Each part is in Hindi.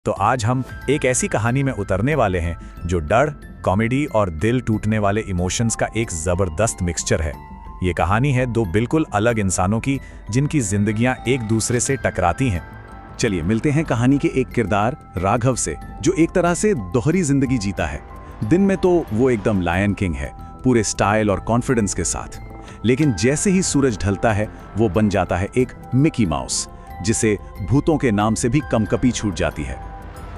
तो आज हम एक ऐसी कहानी में उतरने वाले हैं जो डर, कॉमेडी और दिल टूटने वाले इमोशंस का एक जबरदस्त मिक्सचर है। ये कहानी है दो बिल्कुल अलग इंसानों की जिनकी जिंदगियां एक दूसरे से टकराती हैं। चलिए मिलते हैं कहानी के एक किरदार राघव से, जो एक तरह से दोहरी जिंदगी जीता है। दिन में तो वो एकदम लायन किंग है, पूरे स्टाइल और कॉन्फिडेंस के साथ, लेकिन जैसे ही सूरज ढलता है वो बन जाता है एक मिकी माउस, जिसे भूतों के नाम से भी कमकपी छूट जाती है।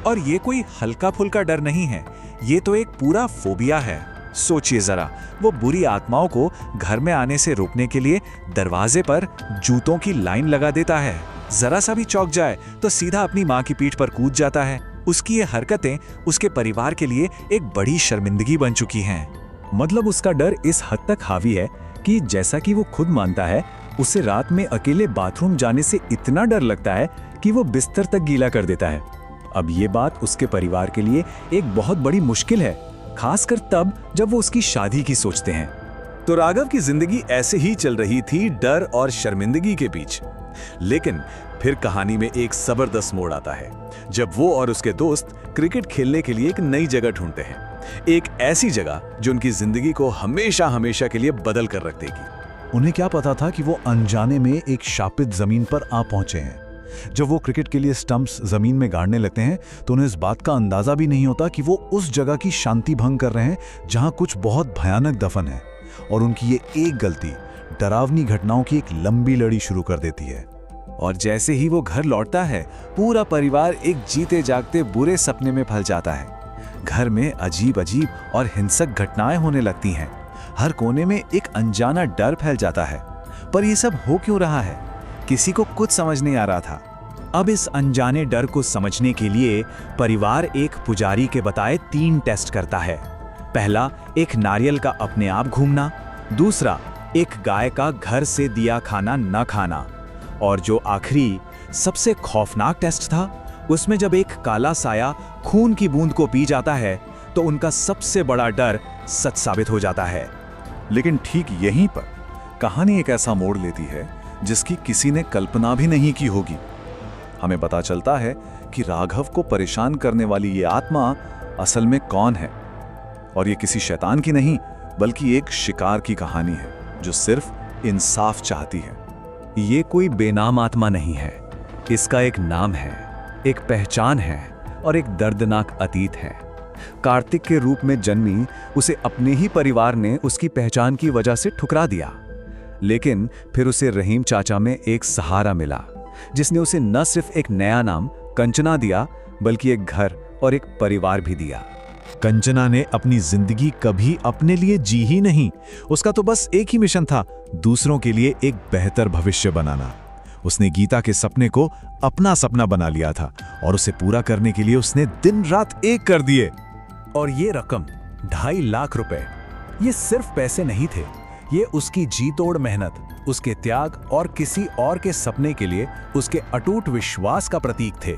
और ये कोई हल्का फुल्का डर नहीं है, ये तो एक पूरा फोबिया है। सोचिए जरा, वो बुरी आत्माओं को घर में आने से रोकने के लिए दरवाजे पर जूतों की लाइन लगा देता है। जरा सा भी चौंक जाए तो सीधा अपनी माँ की पीठ पर कूद जाता है। उसकी ये हरकतें उसके परिवार के लिए एक बड़ी शर्मिंदगी बन चुकी हैं। मतलब उसका डर इस हद तक हावी है कि जैसा कि वो खुद मानता है, उसे रात में अकेले बाथरूम जाने से इतना डर लगता है कि वो बिस्तर तक गीला कर देता है। अब ये बात उसके परिवार के लिए एक बहुत बड़ी मुश्किल है, खासकर तब जब वो उसकी शादी की सोचते हैं। तो राघव की जिंदगी ऐसे ही चल रही थी, डर और शर्मिंदगी के बीच। लेकिन फिर कहानी में एक जबरदस्त मोड़ आता है, जब वो और उसके दोस्त क्रिकेट खेलने के लिए एक नई जगह ढूंढते हैं। एक ऐसी जगह जो उनकी जिंदगी को हमेशा हमेशा के लिए बदल कर रख देगी। उन्हें क्या पता था कि वो अनजाने में एक शापित जमीन पर आ पहुंचे हैं। जब वो क्रिकेट के लिए स्टंप्स जमीन में गाड़ने लगते हैं तो उन्हें इस बात का अंदाजा भी नहीं होता कि वो उस जगह की शांति भंग कर रहे हैं जहां कुछ बहुत भयानक दफन है। और उनकी ये एक गलती डरावनी घटनाओं की एक लंबी लड़ी शुरू कर देती है। और जैसे ही वो घर लौटता है, पूरा परिवार एक जीते जागते बुरे सपने में फंस जाता है। घर में अजीब अजीब और हिंसक घटनाएं होने लगती हैं। हर कोने में एक अनजाना डर फैल जाता है। पर ये सब हो क्यों रहा है, किसी को कुछ समझ नहीं आ रहा था। अब इस अनजाने डर को समझने के लिए परिवार एक पुजारी के बताए 3 टेस्ट करता है। पहला, एक नारियल का अपने आप घूमना। दूसरा, एक गाय का घर से दिया खाना न खाना। और जो आखिरी सबसे खौफनाक टेस्ट था, उसमें जब एक काला साया खून की बूंद को पी जाता है तो उनका सबसे बड़ा डर सच साबित हो जाता है। लेकिन ठीक यहीं पर कहानी एक ऐसा मोड़ लेती है जिसकी किसी ने कल्पना भी नहीं की होगी। हमें पता चलता है कि राघव को परेशान करने वाली ये आत्मा असल में कौन है। और ये किसी शैतान की नहीं, बल्कि एक शिकार की कहानी है जो सिर्फ इंसाफ चाहती है। ये कोई बेनाम आत्मा नहीं है, इसका एक नाम है, एक पहचान है और एक दर्दनाक अतीत है। कार्तिक के रूप में जन्मी उसे अपने ही परिवार ने उसकी पहचान की वजह से ठुकरा दिया। लेकिन फिर उसे रहीम चाचा में एक सहारा मिला, जिसने उसे न सिर्फ एक नया नाम कंचना दिया, बल्कि एक घर और एक परिवार भी दिया। कंचना ने अपनी जिंदगी कभी अपने लिए जी ही नहीं। उसका तो बस एक ही मिशन था, दूसरों के लिए एक बेहतर भविष्य बनाना। उसने गीता के सपने को अपना सपना बना लिया था और उसे पूरा करने के लिए उसने दिन रात एक कर दिए। और ये रकम 2.5 लाख रुपए, ये सिर्फ पैसे नहीं थे, ये उसकी जी तोड़ मेहनत, उसके त्याग और किसी और के सपने के लिए उसके अटूट विश्वास का प्रतीक थे।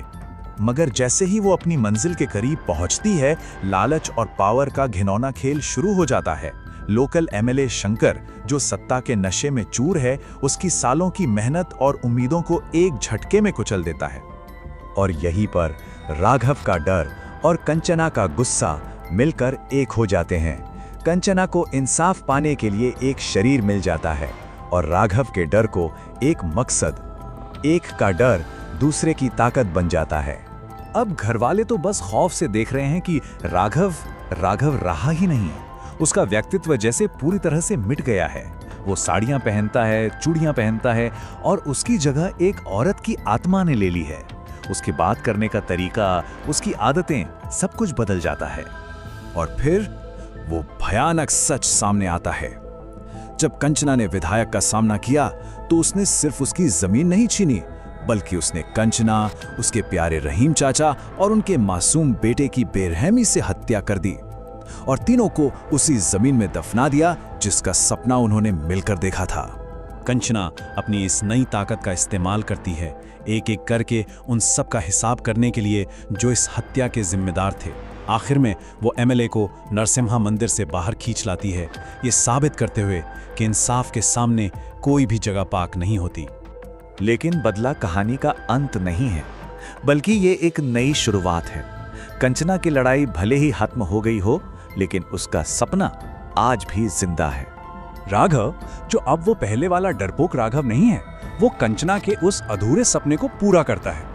मगर जैसे ही वो अपनी मंजिल के करीब पहुंचती है, लालच और पावर का घिनौना खेल शुरू हो जाता है। लोकल एमएलए शंकर, जो सत्ता के नशे में चूर है, उसकी सालों की मेहनत और उम्मीदों को एक झटके में कुचल देता है। और यहीं पर राघव का डर और कंचना का गुस्सा मिलकर एक हो जाते हैं। कंचना को इंसाफ पाने के लिए एक शरीर मिल जाता है और राघव के डर को एक मकसद। एक का डर दूसरे की ताकत बन जाता है। अब घरवाले तो बस खौफ से देख रहे हैं कि राघव रहा ही नहीं। उसका व्यक्तित्व जैसे पूरी तरह से मिट गया है। वो साड़ियां पहनता है, चूड़ियां पहनता है और उसकी जगह एक औरत की आत्मा ने ले ली है। उसके बात करने का तरीका, उसकी आदतें, सब कुछ बदल जाता है। और फिर वो भयानक सच सामने आता है। जब कंचना ने विधायक का सामना किया तो उसने सिर्फ उसकी जमीन नहीं छीनी, बल्कि उसने कंचना, उसके प्यारे रहीम चाचा और उनके मासूम बेटे की बेरहमी से हत्या कर दी और तीनों को उसी जमीन में दफना दिया जिसका सपना उन्होंने मिलकर देखा था। कंचना अपनी इस नई ताकत का इस्तेमाल करती है, एक एक करके उन सब का हिसाब करने के लिए जो इस हत्या के जिम्मेदार थे। आखिर में वो एमएलए को नरसिम्हा मंदिर से बाहर खींच लाती है, ये साबित करते हुए कि इंसाफ के सामने कोई भी जगह पाक नहीं होती। लेकिन बदला कहानी का अंत नहीं है। बल्कि ये एक नई शुरुआत है। कंचना की लड़ाई भले ही खत्म हो गई हो, लेकिन उसका सपना आज भी जिंदा है। राघव, जो अब वो पहले वाला डरपोक राघव नहीं है, वो कंचना के उस अधूरे सपने को पूरा करता है।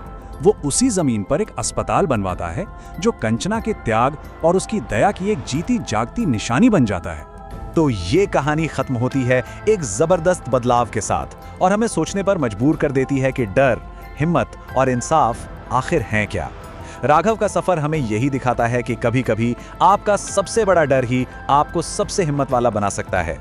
वो उसी जमीन पर एक अस्पताल बनवाता है जो कंचना के त्याग और उसकी दया की एक जीती जागती निशानी बन जाता है। तो ये कहानी खत्म होती है एक जबरदस्त बदलाव के साथ और हमें सोचने पर मजबूर कर देती है कि डर, हिम्मत और इंसाफ आखिर हैं क्या। राघव का सफर हमें यही दिखाता है कि कभी-कभी आपका सबसे बड़ा डर ही आपको सबसे हिम्मत वाला बना सकता है।